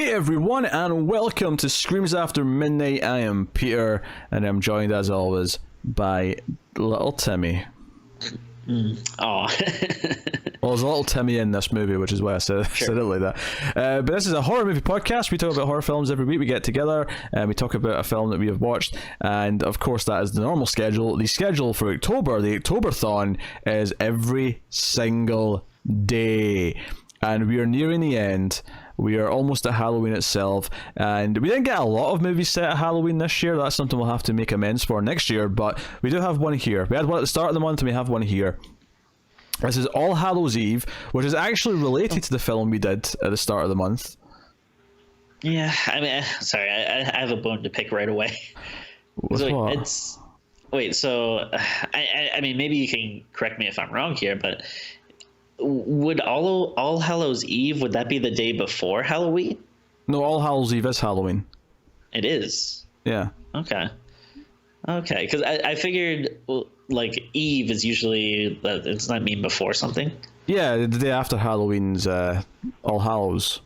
Hey everyone, and welcome to Screams After Midnight. I am Peter, and I'm joined as always by little Timmy. Oh. Well, there's a little Timmy in this movie, which is why I said it like that. But this is a horror movie podcast. We talk about horror films every week. We get together and we talk about a film that we have watched. And of course, that is the normal schedule. The schedule for October, the Octoberthon, is every single day. And we are nearing the end. We are almost at Halloween itself, and we didn't get a lot of movies set at Halloween this year. That's something we'll have to make amends for next year, but we do have one here. We had one at the start of the month, and we have one here. This is All Hallows Eve, which is actually related to the film we did at the start of the month. Yeah, I mean, sorry, I have a bone to pick right away. So I mean, maybe you can correct me if I'm wrong here, but would All Hallows Eve, would that be the day before Halloween? No, All Hallows Eve is Halloween. It is? Yeah. Okay, because I figured, like, Eve is usually, does that mean before something? Yeah, the day after Halloween's All Hallows.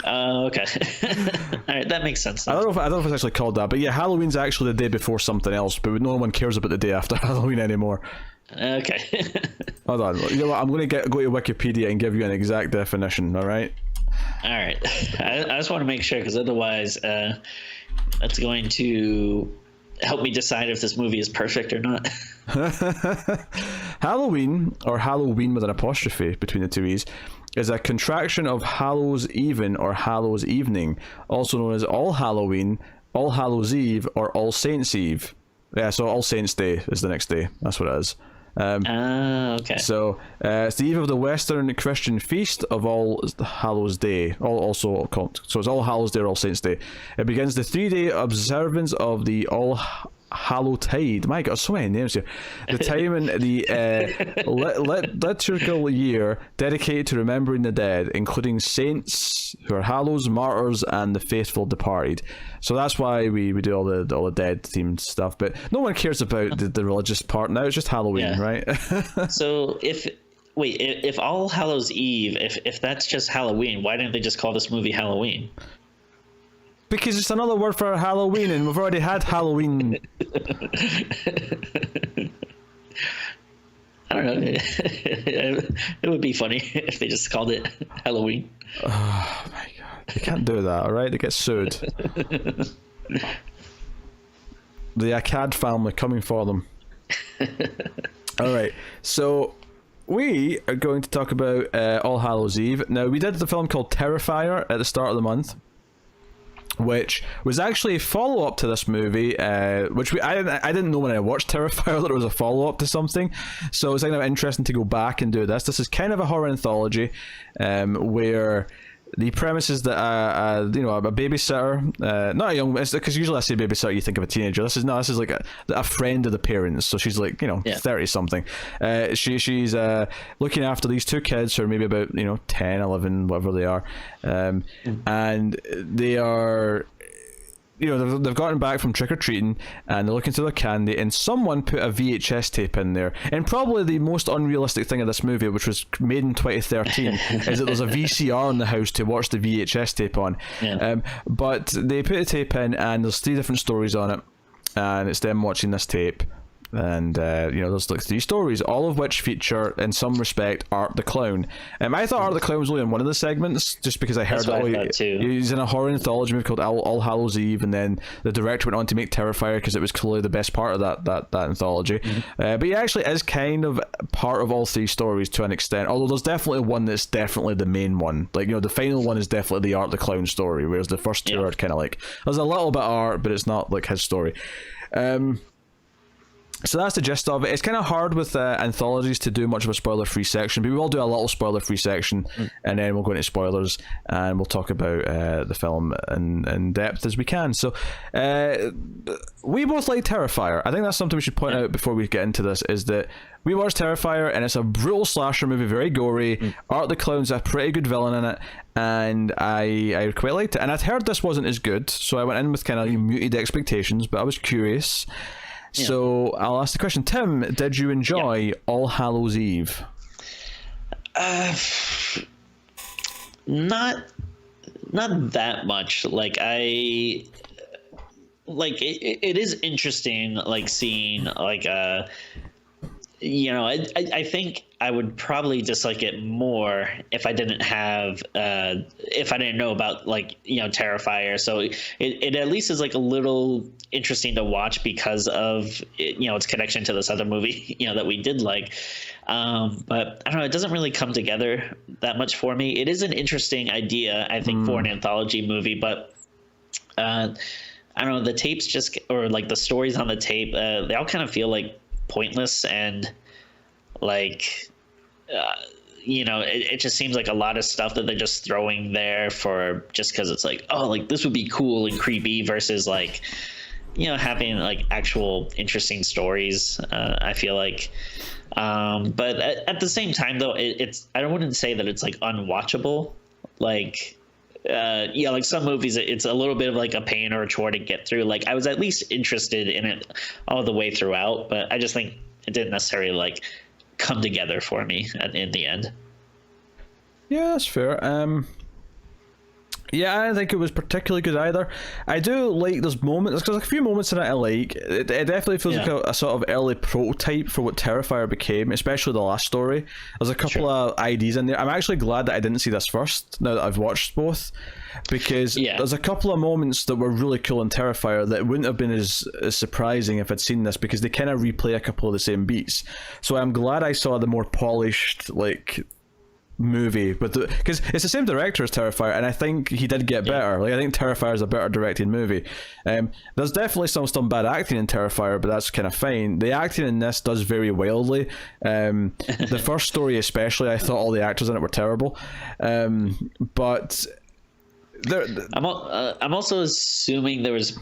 Okay. All right, that makes sense. I don't know if it's actually called that, but yeah, Halloween's actually the day before something else, but no one cares about the day after Halloween anymore. Okay. Hold on. You know what? I'm going to go to Wikipedia and give you an exact definition, all right? All right. I just want to make sure, because otherwise that's going to help me decide if this movie is perfect or not. Halloween, or Halloween with an apostrophe between the two E's, is a contraction of Hallows Even or Hallows Evening, also known as All Halloween, All Hallows Eve, or All Saints Eve. Yeah, so All Saints Day is the next day. That's what it is. Okay. So it's the eve of the Western Christian feast of All Hallows Day, so it's All Hallows Day or All Saints Day. It begins the 3-day observance of the All Hallowtide. My God, so many names here. The time in the liturgical year dedicated to remembering the dead, including saints who are hallows, martyrs, and the faithful departed. So that's why we do all the dead themed stuff. But no one cares about the religious part now. It's just Halloween, right? So if All Hallows Eve, if that's just Halloween, why didn't they just call this movie Halloween? Because it's another word for Halloween, and we've already had Halloween. I don't know. It would be funny if they just called it Halloween. Oh my God. They can't do that, alright? They get sued. The Akkad family coming for them. Alright, so we are going to talk about All Hallows Eve. Now, we did the film called Terrifier at the start of the month, which was actually a follow-up to this movie, which I didn't know when I watched Terrifier that it was a follow-up to something, so it's kind of interesting to go back and do this. This is kind of a horror anthology, where the premise is that a babysitter, not a young, because usually I say babysitter, you think of a teenager. This is like a friend of the parents, so she's like 30 something. She's looking after these two kids who are maybe about 10, 11, whatever they are, and they are. They've gotten back from trick-or-treating and they're looking through their candy, and someone put a VHS tape in there. And probably the most unrealistic thing of this movie, which was made in 2013, is that there's a VCR in the house to watch the VHS tape on. But they put a tape in and there's 3 different stories on it, and it's them watching this tape. And there's like 3 stories, all of which feature in some respect Art the Clown. I thought Art the Clown was only in one of the segments, just because I heard that he's in a horror anthology movie called All Hallows Eve, and then the director went on to make Terrifier because it was clearly the best part of that anthology. But he actually is kind of part of all 3 stories to an extent, although there's definitely one that's definitely the main one. Like, the final one is definitely the Art the Clown story, whereas the first 2 are kind of like, there's a little bit of art, but it's not like his story. So that's the gist of it. It's kind of hard with anthologies to do much of a spoiler-free section, but we will do a little spoiler-free section, and then we'll go into spoilers, and we'll talk about the film in depth as we can. So we both like Terrifier. I think that's something we should point out before we get into this, is that we watched Terrifier, and it's a brutal slasher movie, very gory. Art the Clown's a pretty good villain in it, and I quite liked it. And I'd heard this wasn't as good, so I went in with kind of muted expectations, but I was curious. So I'll ask the question, Tim, did you enjoy All Hallows Eve? Not not that much. Like it is interesting, like seeing like I think I would probably dislike it more if I didn't have if I didn't know about like Terrifier. So it at least is like a little interesting to watch because of its connection to this other movie that we did like. But I don't know, it doesn't really come together that much for me. It is an interesting idea, I think, for an anthology movie, but I don't know, the tapes just, or like the stories on the tape, they all kind of feel like pointless, and like it just seems like a lot of stuff that they're just throwing there for just because it's like, oh, like this would be cool and creepy, versus like having like actual interesting stories. I feel like but at the same time though, I wouldn't say that it's like unwatchable. Like like some movies, it's a little bit of like a pain or a chore to get through. Like I was at least interested in it all the way throughout, but I just think it didn't necessarily like come together for me in the end. Yeah, that's fair. Yeah, I don't think it was particularly good either. I do like those moments, because there's a few moments in it I like. It definitely feels like a sort of early prototype for what Terrifier became, especially the last story. There's a couple of ideas in there. I'm actually glad that I didn't see this first, now that I've watched both, because there's a couple of moments that were really cool in Terrifier that wouldn't have been as surprising if I'd seen this, because they kind of replay a couple of the same beats. So I'm glad I saw the more polished, like, movie, with because it's the same director as Terrifier, and I think he did get better. Like I think Terrifier is a better directed movie. There's definitely some bad acting in Terrifier, but that's kind of fine. The acting in this does very wildly. The first story especially, I thought all the actors in it were terrible, but I'm also assuming there was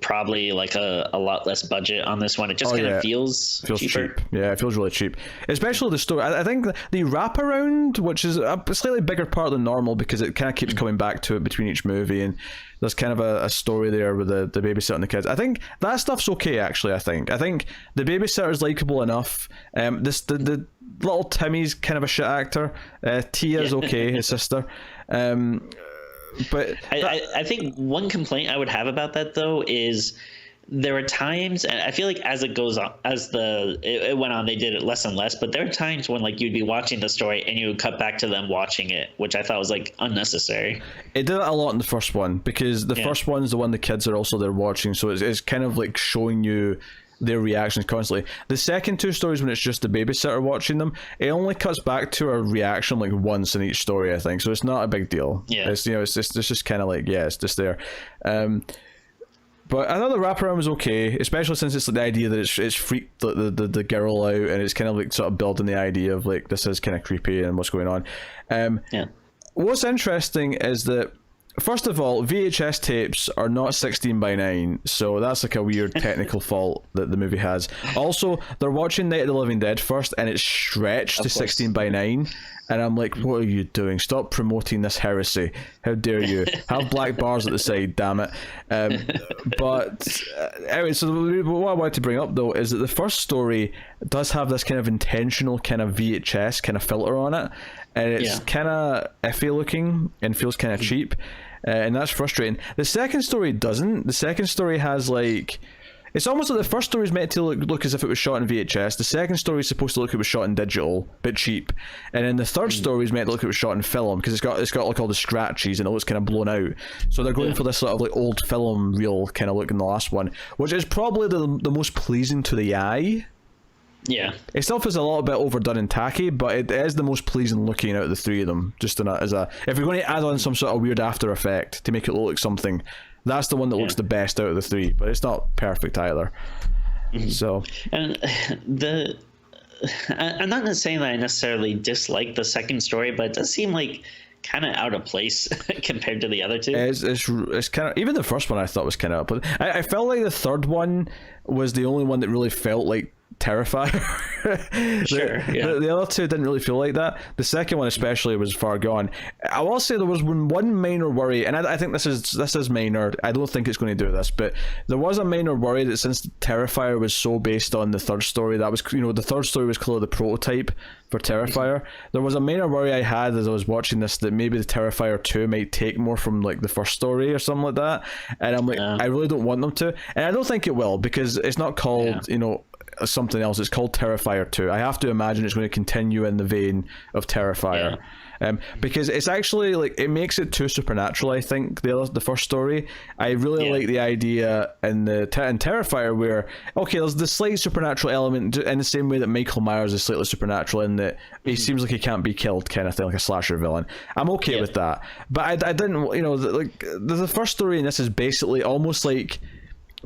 probably like a lot less budget on this one. It just kind of feels cheaper. Cheap. Yeah, it feels really cheap, especially the story. I think the wraparound, which is a slightly bigger part than normal, because it kind of keeps coming back to it between each movie, and there's kind of a story there with the babysitter and the kids. I think that stuff's okay, actually. I think the babysitter's likable enough. The little Timmy's kind of a shit actor. Tia's okay, his sister. But I think one complaint I would have about that though is there are times, and I feel like as it goes on, it went on, they did it less and less, but there are times when like you'd be watching the story and you would cut back to them watching it, which I thought was like unnecessary. It did that a lot in the first one, because the first one's the one the kids are also there watching, so it's kind of like showing you their reactions constantly. The second two stories, when it's just the babysitter watching them, it only cuts back to a reaction like once in each story, I think, so it's not a big deal. It's just kind of like, it's just there. But I thought the wraparound was okay, especially since it's like the idea that it's freaked the girl out, and it's kind of like sort of building the idea of like this is kind of creepy and what's going on. What's interesting is that, first of all, VHS tapes are not 16:9, so that's like a weird technical fault that the movie has. Also, they're watching Night of the Living Dead first, and it's stretched to 16:9, and I'm like, what are you doing? Stop promoting this heresy. How dare you? Have black bars at the side, damn it. But anyway, so what I wanted to bring up, though, is that the first story does have this kind of intentional kind of VHS kind of filter on it, and it's kind of iffy looking and feels kind of cheap, and that's frustrating. The second story doesn't. The second story has like, it's almost like the first story is meant to look as if it was shot in VHS. The second story is supposed to look like it was shot in digital, but cheap. And then the third story is meant to look like it was shot in film, because it's got like all the scratches and it looks kind of blown out. So they're going for this sort of like old film reel kind of look in the last one, which is probably the most pleasing to the eye. Yeah, it still feels a little bit overdone and tacky, but it is the most pleasing looking out of the three of them. Just if you're going to add on some sort of weird after effect to make it look like something, that's the one that looks the best out of the three. But it's not perfect either. So, and I'm not saying that I necessarily dislike the second story, but it does seem like kind of out of place compared to the other two. It's kind of, even the first one I thought was kind of, but I felt like the third one was the only one that really felt like Terrifier. Sure, yeah. The other two didn't really feel like that. The second one especially was far gone. I will say there was one minor worry, and I think this is minor. I don't think it's going to do this, but there was a minor worry that since Terrifier was so based on the third story, that was, the third story was clearly the prototype for Terrifier. There was a minor worry I had as I was watching this, that maybe the Terrifier 2 might take more from like the first story or something like that, and I'm like, I really don't want them to, and I don't think it will, because it's not called something else. It's called Terrifier 2. I have to imagine it's going to continue in the vein of Terrifier. Because it's actually like, it makes it too supernatural, I think, the first story. I really like the idea in Terrifier where, okay, there's the slight supernatural element in the same way that Michael Myers is slightly supernatural in that he seems like he can't be killed, kind of thing, like a slasher villain. I'm okay with that, but I didn't, like the first story in this is basically almost like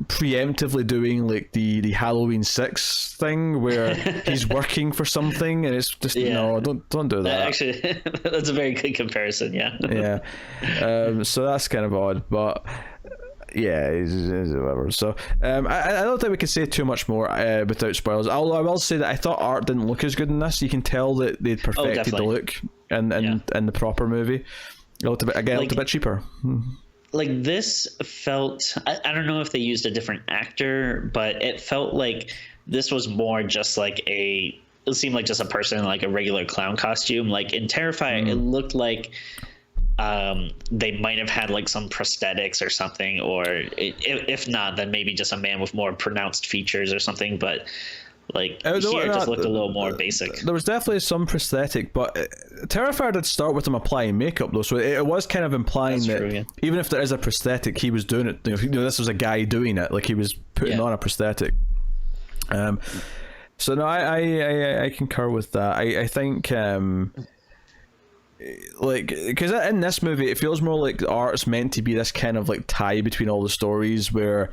preemptively doing like the Halloween 6 thing where he's working for something, and it's just no, don't do that. Actually, that's a very good comparison. So that's kind of odd, but it's whatever. So I don't think we can say too much more without spoilers. I will say that I thought art didn't look as good in this. You can tell that they'd perfected the look in the proper movie. It looked a bit cheaper. Like this felt, I don't know if they used a different actor, but it felt like this was more just like it seemed like just a person in like a regular clown costume. Like in Terrifier, it looked like they might have had like some prosthetics or something, or if not, then maybe just a man with more pronounced features or something. But like here, it just looked a little more basic. There was definitely some prosthetic, but Terrifier did start with him applying makeup though, so it was kind of implying that even if there is a prosthetic, he was doing it. This was a guy doing it, like he was putting on a prosthetic. So no, I concur with that. I think like, because in this movie it feels more like the art's meant to be this kind of like tie between all the stories where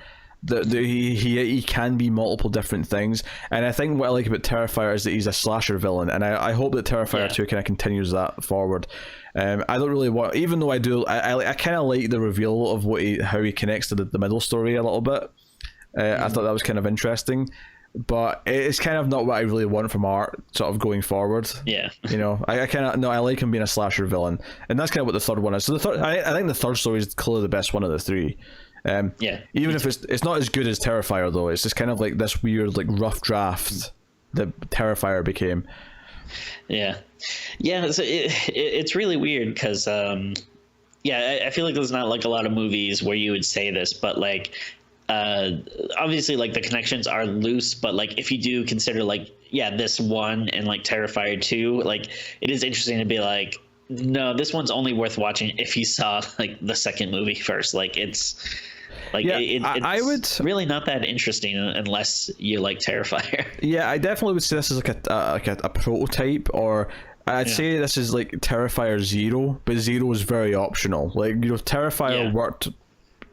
he can be multiple different things, and I think what I like about Terrifier is that he's a slasher villain, and I hope that Terrifier 2 kind of continues that forward. I don't really want, even though I do, I kind of like the reveal of how he connects to the middle story a little bit. I thought that was kind of interesting, but it's kind of not what I really want from art sort of going forward. I like him being a slasher villain, and that's kind of what the third one is. So I think the third story is clearly the best one of the three. Even if it's not as good as Terrifier though, it's just kind of like this weird like rough draft that Terrifier became. So it's really weird because I feel like there's not like a lot of movies where you would say this, but like obviously like the connections are loose, but like if you do consider like this one and like Terrifier 2, like it is interesting to be like, no, this one's only worth watching if you saw like the second movie first. Like it's like I would really not that interesting unless you like Terrifier. I definitely would say this is like a prototype, or I'd say this is like Terrifier 0, but 0 is very optional. Like Terrifier worked,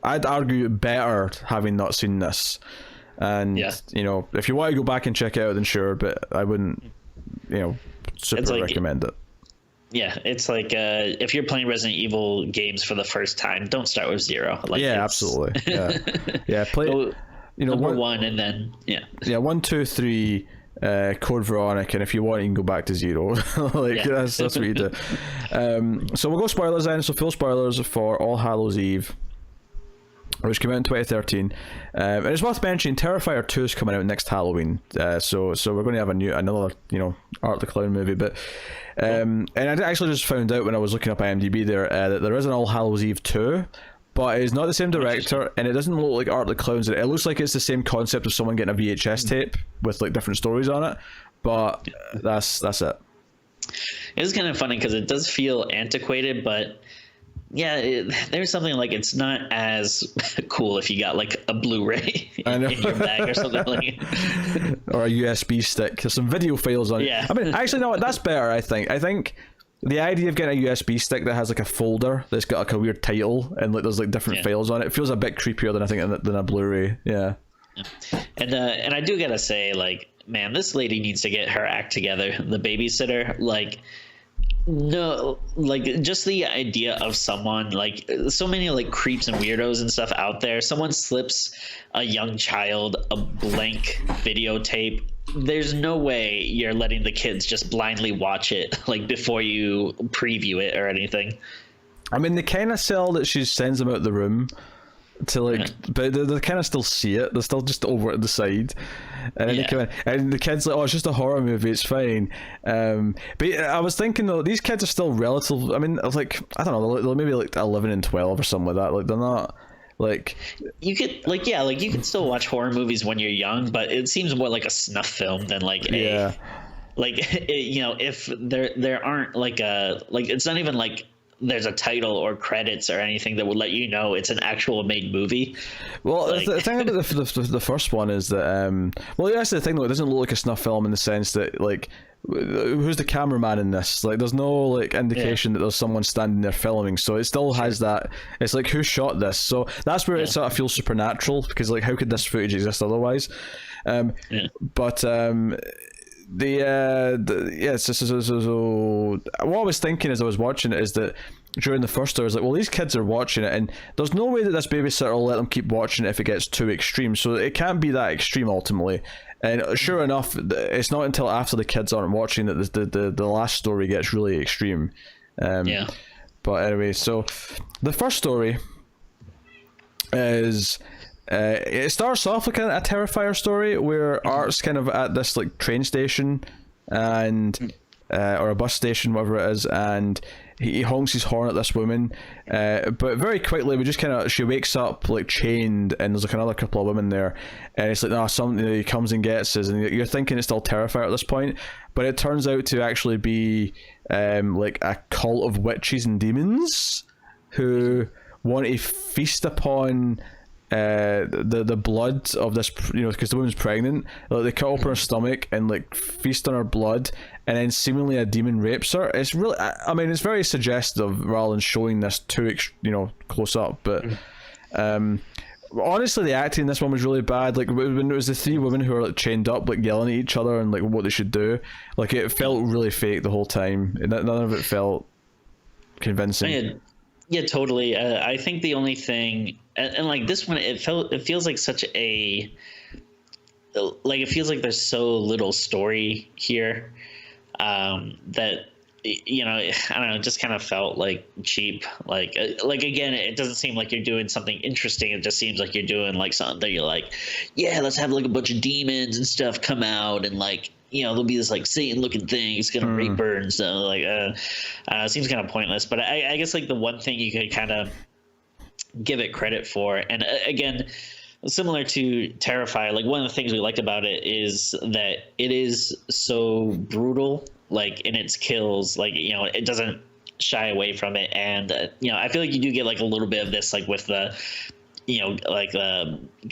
I'd argue, better having not seen this. And if you want to go back and check it out, then sure, but I wouldn't super recommend it. It's like if you're playing Resident Evil games for the first time, don't start with 0. Like absolutely. Play number 1 and then 1, 2, 3 Code Veronica, and if you want you can go back to 0. That's what you do. So we'll go spoilers then. So full spoilers for All Hallows Eve, which came out in 2013, and it's worth mentioning Terrifier 2 is coming out next Halloween, so we're going to have another Art the Clown movie, but and I actually just found out when I was looking up IMDb there that there is an All Hallows Eve 2, but it's not the same director, and it doesn't look like Art the Clowns. It looks like it's the same concept of someone getting a VHS tape with like different stories on it, but that's it. It's kind of funny because it does feel antiquated, but there's something like it's not as cool if you got like a Blu-ray in your bag or something like or a USB stick. There's some video files on it. I mean, actually, no, that's better. I think the idea of getting a USB stick that has like a folder that's got like a weird title and like there's like different files on it feels a bit creepier than I think than a Blu-ray. And I do gotta say, like, man, this lady needs to get her act together. The babysitter, like. No, like just the idea of someone, like so many like creeps and weirdos and stuff out there. Someone slips a young child a blank videotape there's no way you're letting the kids just blindly watch it like before you preview it or anything. I mean, they kind of sell that she sends them out the room to like, but they kind of still see it. They're still just over at the side, and then they come in, and the kids like, oh, it's just a horror movie, it's fine. But I was thinking though, these kids are still relative. I mean, like, I don't know, they're maybe like 11 and 12 or something like that. Like, they're not like, you could like, yeah, like you can still watch horror movies when you're young, but it seems more like a snuff film than like a like you know, if there aren't like a like, it's not even like there's a title or credits or anything that would let you know it's an actual made movie. Well, like, the thing about the first one is that well, that's the thing though, it doesn't look like a snuff film in the sense that like, who's the cameraman in this? Like, there's no like indication that there's someone standing there filming, so it still has that. It's like, who shot this? So that's where it sort of feels supernatural, because like, how could this footage exist otherwise? But so what I was thinking as I was watching it is that during the first hour, I was like, well, these kids are watching it, and there's no way that this babysitter will let them keep watching it if it gets too extreme, so it can't be that extreme ultimately. And sure enough, it's not until after the kids aren't watching that the last story gets really extreme. But anyway, so the first story is it starts off like a Terrifier story where Art's kind of at this like train station and or a bus station, whatever it is, and he honks his horn at this woman, but very quickly we just kind of, she wakes up like chained, and there's like another couple of women there, and it's like, something, he comes and gets us, and you're thinking it's still Terrifier at this point, but it turns out to actually be like a cult of witches and demons who want to feast upon the blood of this, you know, because the woman's pregnant. Like, they cut open her stomach and like feast on her blood, and then seemingly a demon rapes her. It's really, I mean, it's very suggestive rather than showing this too, you know, close up. But honestly, the acting in this one was really bad. Like, when it was the three women who were like chained up, like yelling at each other and like what they should do, like it felt really fake the whole time. None of it felt convincing. Yeah, totally. I think the only thing, and like this one, it feels like such a, like, it feels like there's so little story here, that, you know, I don't know, it just kind of felt like cheap. Like again, it doesn't seem like you're doing something interesting. It just seems like you're doing like something that you're like, yeah, let's have like a bunch of demons and stuff come out, and like, you know, there'll be this like Satan looking thing, it's gonna rape her and stuff. Like, it seems kind of pointless. But I guess like the one thing you could kind of give it credit for, and again, similar to Terrifier, like one of the things we liked about it is that it is so brutal, like in its kills. Like, you know, it doesn't shy away from it, and you know, I feel like you do get like a little bit of this, like with the, you know, like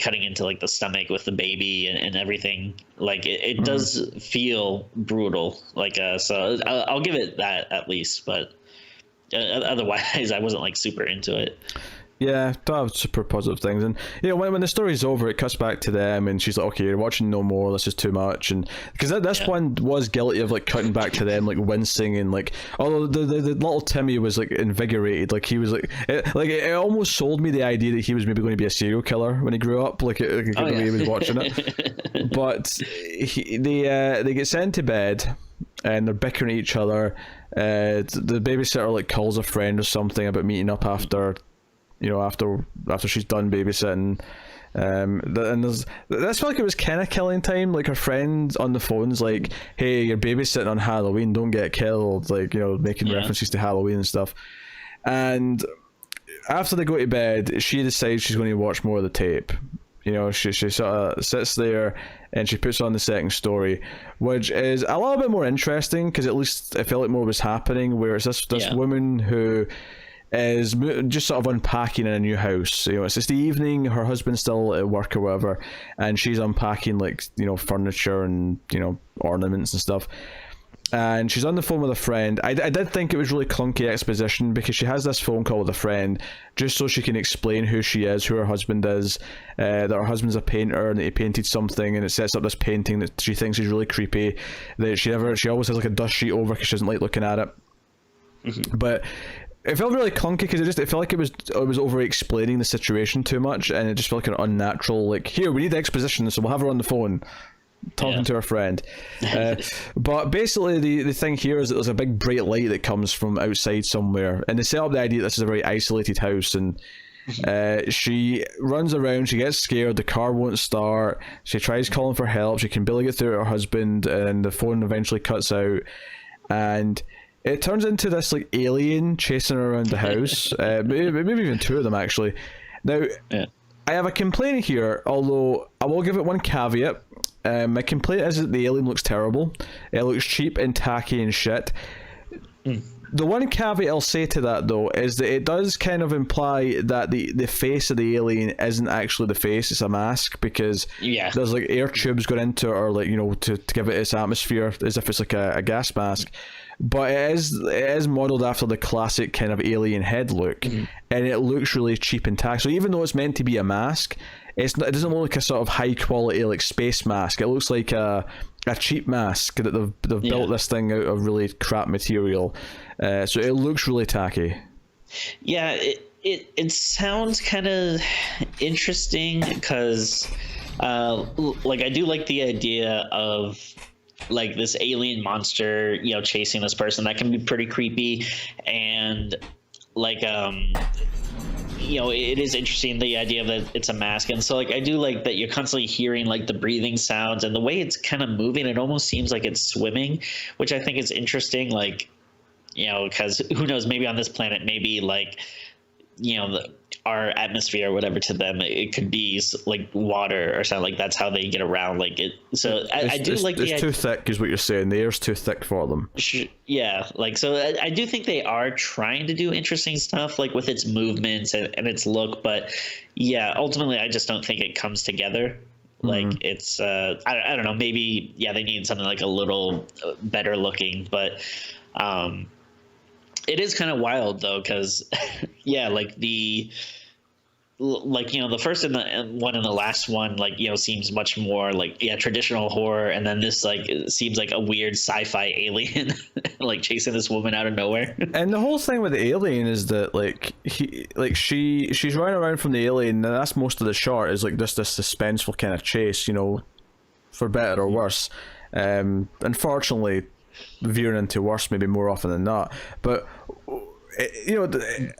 cutting into like the stomach with the baby and everything. Like it does feel brutal. Like so I'll give it that at least, but otherwise I wasn't like super into it. Yeah, that was super positive things. And, you know, when the story's over, it cuts back to them, and she's like, okay, you're watching no more, this is too much. And because this one was guilty of like cutting back to them, like wincing, and like, although the little Timmy was like invigorated, like he was like it almost sold me the idea that he was maybe going to be a serial killer when he grew up, like the way he was watching it. But they get sent to bed, and they're bickering at each other. The babysitter like calls a friend or something about meeting up after, you know, after she's done babysitting, and that's felt like it was kind of killing time. Like, her friend on the phone's like, hey, you're babysitting on Halloween, don't get killed, like, you know, making references to Halloween and stuff. And after they go to bed, she decides she's going to watch more of the tape. You know, she sort of sits there and she puts on the second story, which is a little bit more interesting because at least I felt like more was happening, where it's this woman who is just sort of unpacking in a new house. You know, it's just the evening, her husband's still at work or whatever, and she's unpacking, like, you know, furniture and, you know, ornaments and stuff. And she's on the phone with a friend. I did think it was really clunky exposition, because she has this phone call with a friend just so she can explain who she is, who her husband is, that her husband's a painter and that he painted something, and it sets up this painting that she thinks is really creepy, that she always has like a dust sheet over because she doesn't like looking at it. But it felt really clunky because it felt like it was over explaining the situation too much, and it just felt like an unnatural, like, here, we need exposition, so we'll have her on the phone. talking to her friend. But basically the thing here is that there's a big bright light that comes from outside somewhere, and they set up the idea that this is a very isolated house, and she runs around, she gets scared, the car won't start, she tries calling for help, she can barely get through to her husband, and the phone eventually cuts out, and it turns into this like alien chasing her around the house. Maybe even two of them actually. Now, I have a complaint here, although I will give it one caveat. My complaint is that the alien looks terrible. It looks cheap and tacky and shit. The one caveat I'll say to that, though, is that it does kind of imply that the face of the alien isn't actually the face, it's a mask, because there's like air tubes going into it, or like, you know, to give it its atmosphere, as if it's like a gas mask. But it is modelled after the classic kind of alien head look, and it looks really cheap and tacky. So even though it's meant to be a mask, it doesn't look like a sort of high quality like space mask. It looks like a cheap mask that they've built this thing out of really crap material. So it looks really tacky. Yeah, it sounds kind of interesting because, like, I do like the idea of like this alien monster, you know, chasing this person. That can be pretty creepy, and like you know, it is interesting, the idea that it's a mask. And so like I do like that you're constantly hearing like the breathing sounds, and the way it's kind of moving, it almost seems like it's swimming, which I think is interesting. Like, you know, because who knows, maybe on this planet, maybe like, you know, our atmosphere or whatever, to them it could be like water or something. Like that's how they get around, like it. So I do like it's too thick is what you're saying. The air's too thick for them. Yeah, like, so I do think they are trying to do interesting stuff, like with its movements and its look, but yeah, ultimately I just don't think it comes together. Like it's I don't know, maybe they need something like a little better looking, but it is kind of wild though, because like the you know, the first and the last one, like, you know, seems much more like traditional horror, and then this like it seems like a weird sci-fi alien like chasing this woman out of nowhere. And the whole thing with the alien is that like she's running around from the alien, and that's most of the shot, is like this suspenseful kind of chase, you know, for better or worse. Unfortunately, veering into worse maybe more often than not, but you know,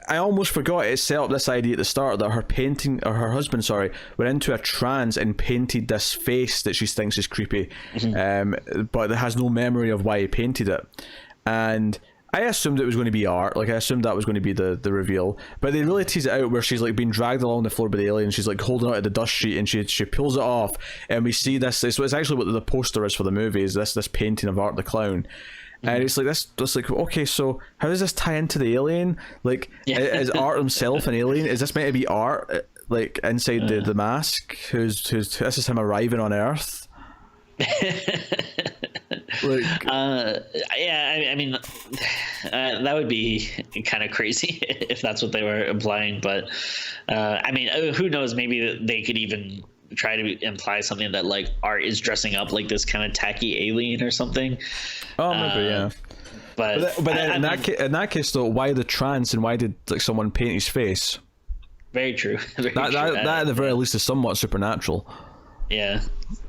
I almost forgot it set up this idea at the start that her husband went into a trance and painted this face that she thinks is creepy, but it has no memory of why he painted it. And I assumed it was going to be art, like I assumed that was going to be the reveal, but they really tease it out where she's like being dragged along the floor by the alien, she's like holding onto the dust sheet, and she pulls it off, and we see this. It's actually what the poster is for the movie, is this painting of Art the Clown. And it's like this like, okay, so how does this tie into the alien? Like, is Art himself an alien? Is this meant to be Art, like inside the mask? Who's this is him arriving on Earth? Like, I mean, that would be kind of crazy if that's what they were implying. But I mean, who knows? Maybe they could even try to imply something that like Art is dressing up like this kind of tacky alien or something. Oh, maybe, yeah. But then in that case though, why the trance, and why did like someone paint his face? Very true. That at the very least is somewhat supernatural. Yeah,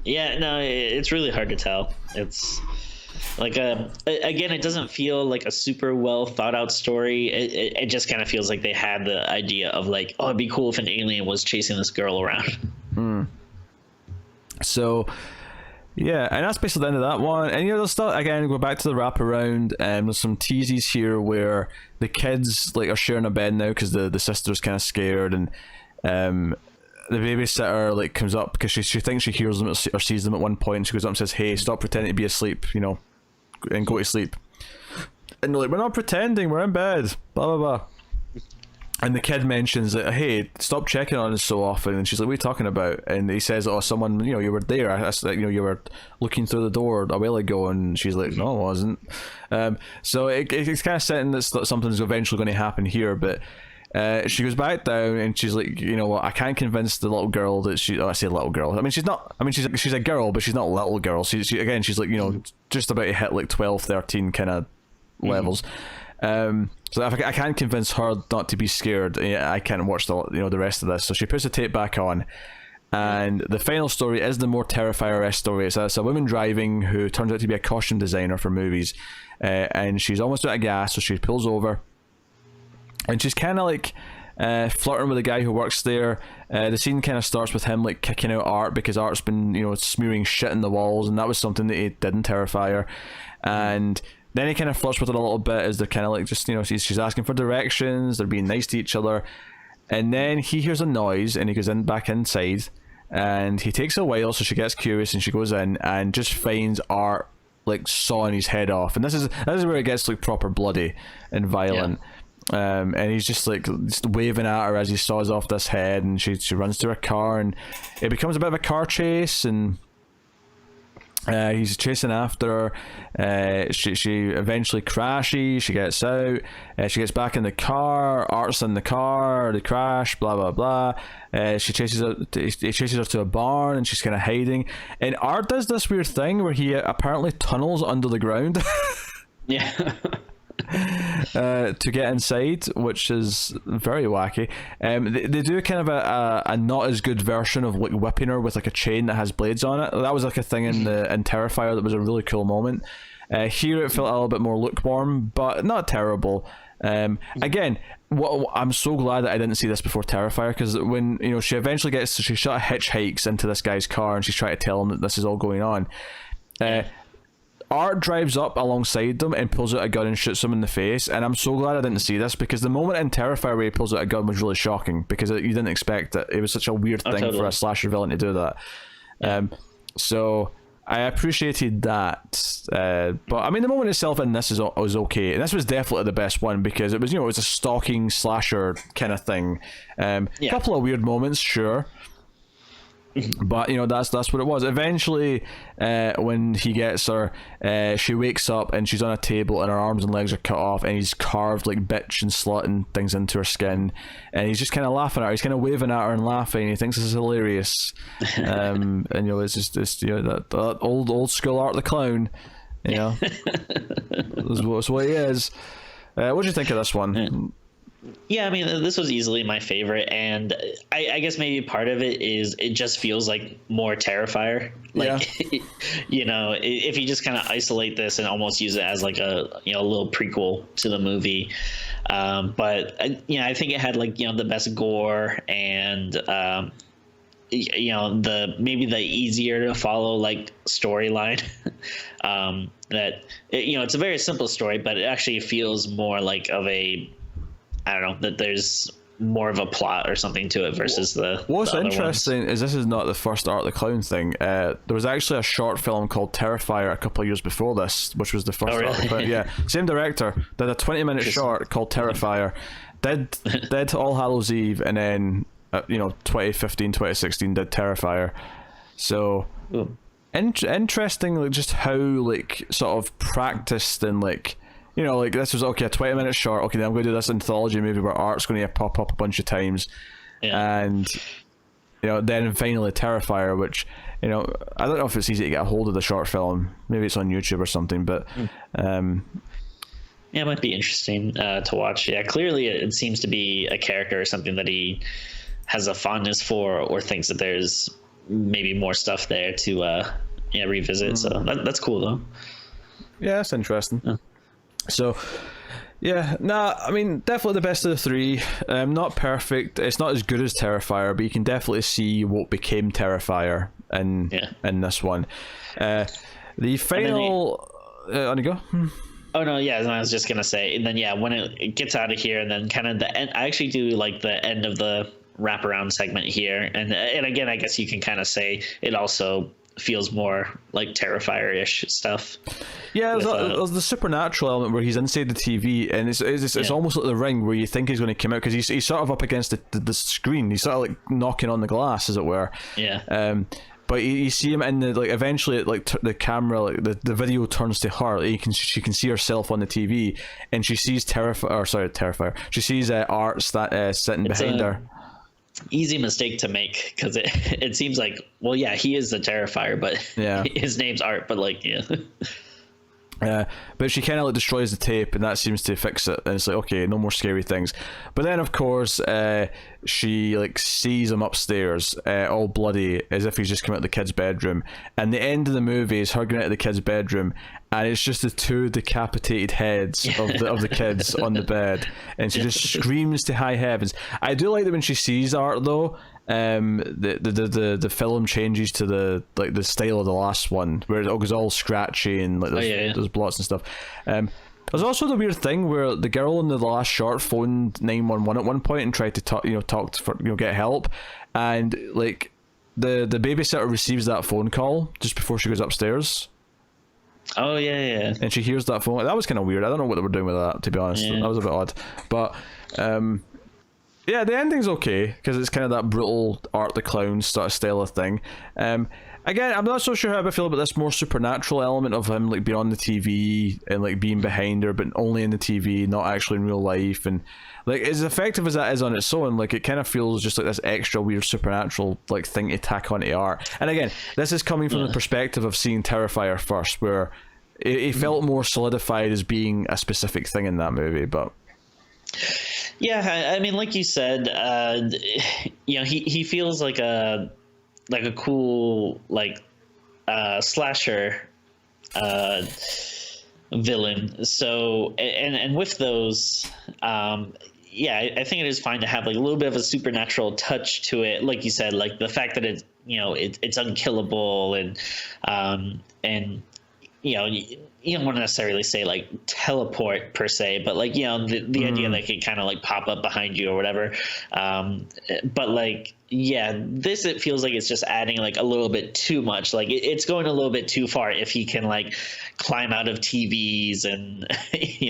no, it's really hard to tell. It's like again, it doesn't feel like a super well thought out story. It just kind of feels like they had the idea of like, oh, it'd be cool if an alien was chasing this girl around. So yeah, and that's basically the end of that one. And you know, there's still, again, go back to the wraparound, and there's some teases here where the kids like are sharing a bed now because the sister's kind of scared, and the babysitter like comes up because she thinks she hears them or sees them at one point. She goes up and says, "Hey, stop pretending to be asleep, you know, and go to sleep." And they're like, "We're not pretending, we're in bed, blah blah blah." And the kid mentions that, "Hey, stop checking on us so often." And she's like, "What are you talking about?" And he says, "Oh, someone, you know, you were there. You know, you were looking through the door a while ago." And she's like, "No, I wasn't." So it's kind of setting that something's eventually going to happen here. But she goes back down and she's like, "You know what? I can't convince the little girl that she." Oh, I say little girl. I mean, she's not. I mean, she's a girl, but she's not a little girl. She's like, you know, just about to hit like 12, 13 kind of levels. So if I can't convince her not to be scared, I can't watch the rest of this. So she puts the tape back on, And the final story is the more Terrifier-esque story. It's a woman driving who turns out to be a costume designer for movies, and she's almost out of gas, so she pulls over, and she's kind of like flirting with the guy who works there. The scene kind of starts with him like kicking out Art because Art's been, you know, smearing shit in the walls, and that was something that he did in Terrifier. And then he kind of flirts with it a little bit as they're kind of like just, you know, she's asking for directions, they're being nice to each other, and then he hears a noise and he goes back inside, and he takes a while, so she gets curious and she goes in and just finds Art like sawing his head off, and this is where it gets like proper bloody and violent. And he's just like waving at her as he saws off this head, and she runs to her car, and it becomes a bit of a car chase, and he's chasing after her. She eventually crashes. She gets out. She gets back in the car. Art's in the car. They crash. Blah blah blah. He chases her to a barn, and she's kind of hiding. And Art does this weird thing where he apparently tunnels under the ground. Yeah. To get inside, which is very wacky. They do kind of a not as good version of like whipping her with like a chain that has blades on it. That was like a thing in Terrifier that was a really cool moment. Here it felt a little bit more lukewarm, but not terrible. Again, I'm so glad that I didn't see this before Terrifier, because when, you know, she eventually she sort of hitchhikes into this guy's car and she's trying to tell him that this is all going on. Art drives up alongside them and pulls out a gun and shoots him in the face, and I'm so glad I didn't see this, because the moment in Terrifier where he pulls out a gun was really shocking, because you didn't expect it. It was such a weird thing totally. for a slasher villain to do that. So I appreciated that, but I mean the moment itself in this was okay, and this was definitely the best one, because it was, you know, it was a stalking slasher kind of thing. Couple of weird moments, sure. But you know, that's what it was. Eventually, when he gets her, she wakes up and she's on a table and her arms and legs are cut off, and he's carved like bitch and slut and things into her skin, and he's just kind of laughing at her. He's kind of waving at her and laughing. He thinks this is hilarious, and you know, it's just you know, that old school Art the Clown, you know. That's what he is. What do you think of this one? Yeah, I mean, this was easily my favorite, and I guess maybe part of it is it just feels like more Terrifier. Like, yeah. You know, if you just kind of isolate this and almost use it as like a, you know, a little prequel to the movie. But you know, I think it had like, you know, the best gore and you know, maybe the easier to follow like storyline. That you know, it's a very simple story, but it actually feels more like of a, I don't know, that there's more of a plot or something to it versus What's the interesting is this is not the first Art the Clown thing. There was actually a short film called Terrifier a couple of years before this, which was the first. Oh, really? Art the Clown. Yeah, same director did a 20-minute short called Terrifier. Did All Hallows Eve, and then you know, 2015, 2016 did Terrifier. So interesting, like just how like sort of practiced and like, you know, like this was okay, a 20-minute short. Okay, then I'm going to do this anthology movie where Art's going to pop up a bunch of times, and you know, then finally Terrifier, which, you know, I don't know if it's easy to get a hold of the short film. Maybe it's on YouTube or something, but yeah, it might be interesting to watch. Yeah, clearly it seems to be a character or something that he has a fondness for, or thinks that there's maybe more stuff there to revisit. So that's cool though. Yeah, that's interesting. Yeah. So, yeah, I mean, definitely the best of the three. Not perfect. It's not as good as Terrifier, but you can definitely see what became Terrifier in this one. The final... on you go. Oh, no, yeah, I was just going to say, and then, yeah, when it gets out of here, and then kind of the end, I actually do like the end of the wraparound segment here. And again, I guess you can kind of say it also feels more like Terrifier-ish stuff. Yeah, there's the supernatural element where he's inside the TV, and it's almost like The Ring, where you think he's going to come out, because he's sort of up against the screen. He's sort of like knocking on the glass, as it were. Yeah. But you see him in the, like, eventually, like, the camera, like, the video turns to her. Like, she can see herself on the TV, and she sees Terrifier. She sees Art sitting behind her. Easy mistake to make, because it seems like, well, yeah, he is the Terrifier, but his name's Art, but like, yeah. But she kind of like destroys the tape, and that seems to fix it. And it's like, okay, no more scary things. But then, of course, she like sees him upstairs, all bloody, as if he's just come out of the kid's bedroom. And the end of the movie is her going out of the kid's bedroom, and it's just the two decapitated heads of the kids on the bed, and she just screams to high heavens. I do like that when she sees art, though. The film changes to the style of the last one, where it goes all scratchy and like there's blots and stuff. There's also the weird thing where the girl in the last short phoned 911 at one point and tried to get help, and like the babysitter receives that phone call just before she goes upstairs. Oh yeah. And she hears that phone. That was kind of weird. I don't know what they were doing with that, to be honest. That was a bit odd, but yeah, the ending's okay because it's kind of that brutal Art the Clown sort of style of thing. Again, I'm not so sure how I feel about this more supernatural element of him like being on the TV and like being behind her, but only in the TV, not actually in real life. And like as effective as that is on its own, like it kind of feels just like this extra weird supernatural like thing to tack onto art. And again, this is coming from the perspective of seeing Terrifier first, where it felt more solidified as being a specific thing in that movie, but. Yeah, I mean, like you said, he feels like a cool slasher villain. So and with those, I think it is fine to have like a little bit of a supernatural touch to it. Like you said, like the fact that it's unkillable and you don't want to necessarily say like teleport per se, but like, the idea that it could kind of like pop up behind you or whatever. But like, this, it feels like it's just adding like a little bit too much. Like it's going a little bit too far if he can like climb out of TVs and,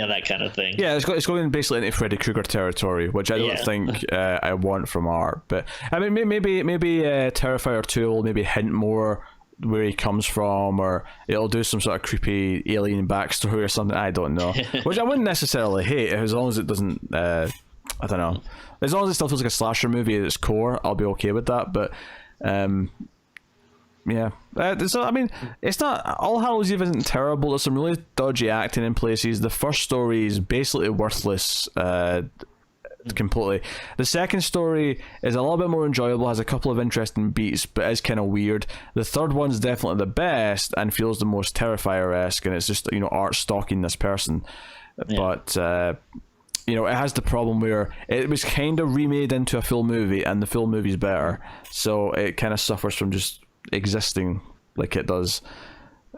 that kind of thing. Yeah, it's going basically into Freddy Krueger territory, which I don't think I want from art. But I mean, maybe Terrifier 2 will maybe hint more where he comes from, or it'll do some sort of creepy alien backstory or something. I don't know, which I wouldn't necessarily hate as long as it doesn't I don't know, as long as it still feels like a slasher movie at its core, I'll be okay with that. But so I mean, it's not, All Hallows Eve isn't terrible. There's some really dodgy acting in places. The first story is basically worthless completely. The second story is a little bit more enjoyable, has a couple of interesting beats, but is kind of weird. The third one's definitely the best and feels the most Terrifier-esque, and it's just art stalking this person. But it has the problem where it was kind of remade into a full movie, and the full movie's better, so it kind of suffers from just existing like it does.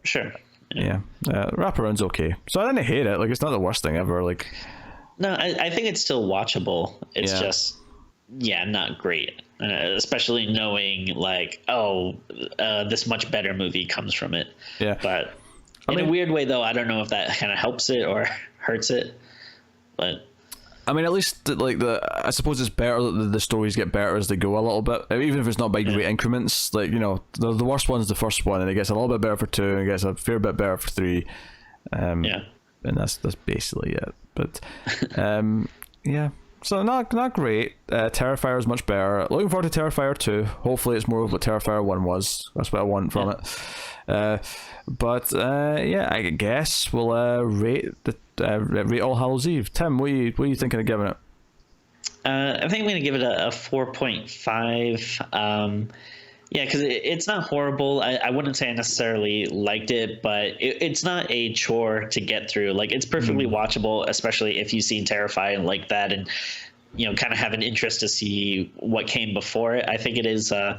Sure. Wraparound's okay, so I didn't hate it. Like, it's not the worst thing ever. Like, no, I think it's still watchable. It's just, not great. Especially knowing, like, this much better movie comes from it. Yeah. But in a weird way, though, I don't know if that kind of helps it or hurts it. But I mean, at least, like, I suppose it's better that the stories get better as they go a little bit. Even if it's not by great increments. Like, the worst one's the first one, and it gets a little bit better for 2, and it gets a fair bit better for 3. And that's basically it. But so not great. Terrifier is much better. Looking forward to Terrifier 2. Hopefully it's more of what Terrifier 1 was. That's what I want from it. But I guess we'll rate All Hallows Eve. Tim, what are you thinking of giving it? I think I'm going to give it a 4.5. Because it's not horrible. I wouldn't say I necessarily liked it, but it's not a chore to get through. Like, it's perfectly watchable, especially if you've seen Terrify and like that, and kind of have an interest to see what came before it. I think it is an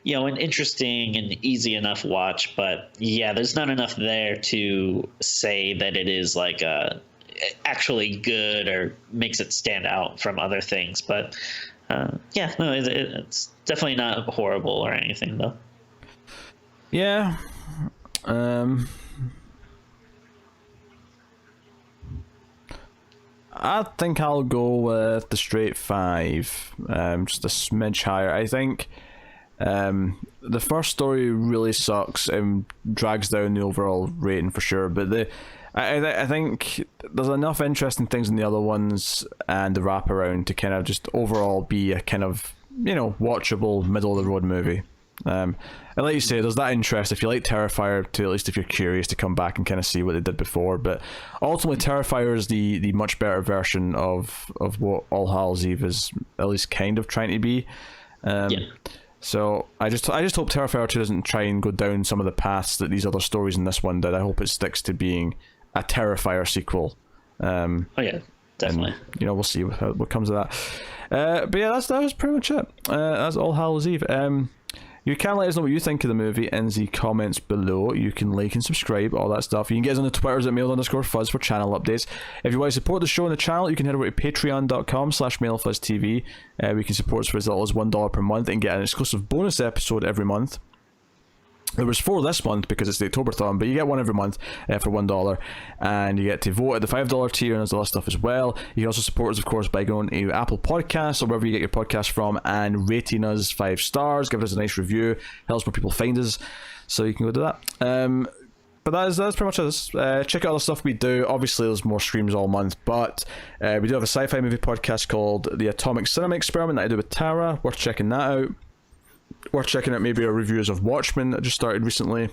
interesting and easy enough watch, but there's not enough there to say that it is like actually good or makes it stand out from other things. But it's definitely not horrible or anything, though. Yeah. I think I'll go with the straight 5, just a smidge higher. I think the first story really sucks and drags down the overall rating for sure, but I think there's enough interesting things in the other ones and the wraparound to kind of just overall be a kind of watchable middle of the road movie. And like you say, there's that interest if you like Terrifier to, at least if you're curious, to come back and kind of see what they did before. But ultimately, Terrifier is the much better version of what All Hallows Eve is at least kind of trying to be. So I just hope Terrifier 2 doesn't try and go down some of the paths that these other stories in this one did. I hope it sticks to being a Terrifier sequel. Definitely. And, we'll see what comes of that. But yeah, that was pretty much it. That's All Hallows Eve. You can let us know what you think of the movie in the comments below. You can like and subscribe, all that stuff. You can get us on the Twitters at mail_fuzz for channel updates. If you want to support the show and the channel, you can head over to patreon.com/mailfuzztv. We can support us for as little as $1 per month and get an exclusive bonus episode every month. There was 4 this month because it's the Octoberthon, but you get one every month for $1, and you get to vote at the $5 tier, and there's a lot of stuff as well. You can also support us, of course, by going to Apple Podcasts or wherever you get your podcast from and rating us 5 stars, giving us a nice review, helps more people find us, so you can go do that. But that's pretty much it. Check out all the stuff we do. Obviously, there's more streams all month, but we do have a sci-fi movie podcast called The Atomic Cinema Experiment that I do with Tara. Worth checking that out. Worth checking out maybe our reviews of Watchmen that just started recently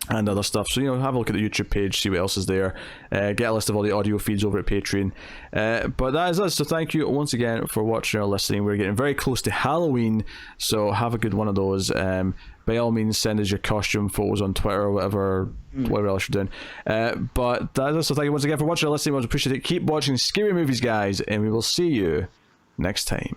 and other stuff. So, have a look at the YouTube page, see what else is there. Get a list of all the audio feeds over at Patreon. But that is us. So thank you once again for watching or listening. We're getting very close to Halloween, so have a good one of those. By all means, send us your costume photos on Twitter or whatever else you're doing. But that is us. So thank you once again for watching or listening. We appreciate it. Keep watching scary movies, guys, and we will see you next time.